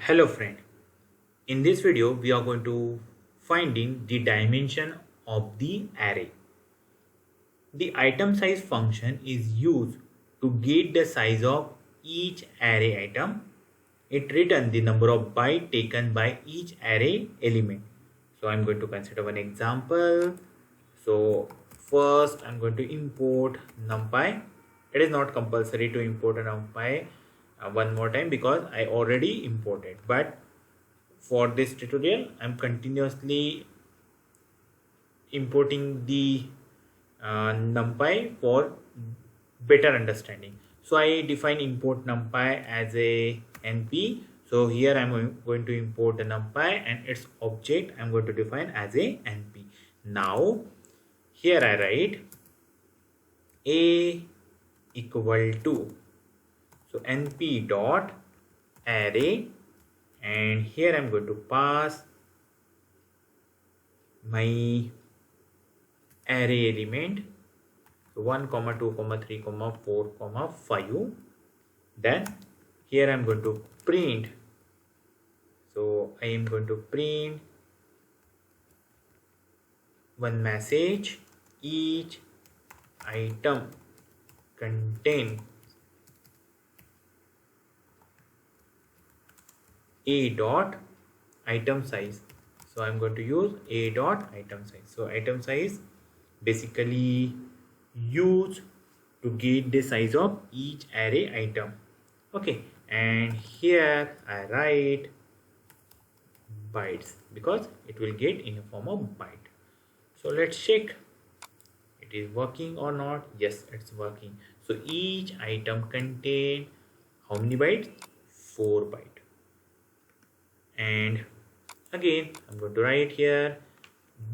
Hello friend, in this video we are going to finding the dimension of the array. The item size function is used to get the size of each array item. It returns the number of bytes taken by each array element. So I'm going to consider one example. So first I'm going to import NumPy. It is not compulsory to import a NumPy one more time because I already imported, but for this tutorial I'm continuously importing the NumPy for better understanding. So I define import NumPy as a NP. So here I'm going to import the NumPy and its object I'm going to define as a NP. Now here I write a equal to, so NP dot array, and here I'm going to pass my array element, so 1 comma 2 comma 3 comma 4 comma 5. Then here I'm going to print, so I am going to print one message: each item contain a dot item size. So I'm going to use a dot item size. So item size basically used to get the size of each array item. Okay, and here I write bytes because it will get in the form of byte. So let's check it is working or not. Yes, it's working. So each item contain how many bytes? 4 bytes. And again I'm going to write here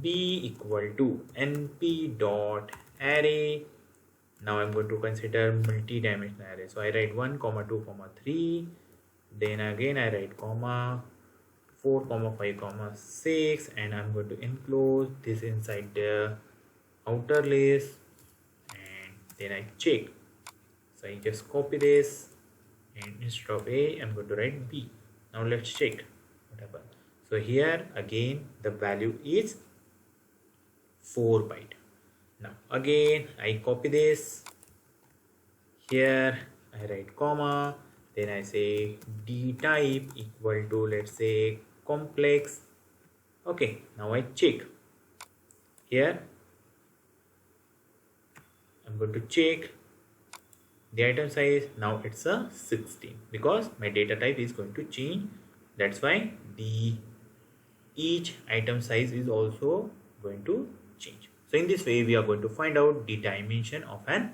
b equal to np dot array. Now I'm going to consider multi-dimensional array. So I write 1 comma 2 comma 3, then again I write comma 4 comma 5 comma 6, and I'm going to enclose this inside the outer list, and then I check. So I just copy this, and instead of a I'm going to write b. Now let's check what happens. So here again the value is 4 byte. Now again I copy this, here I write comma, then I say d type equal to, let's say, complex. Okay, now I check. Here I'm going to check the item size. Now it's a 16 because my data type is going to change. That's why the each item size is also going to change. So in this way we are going to find out the dimension of an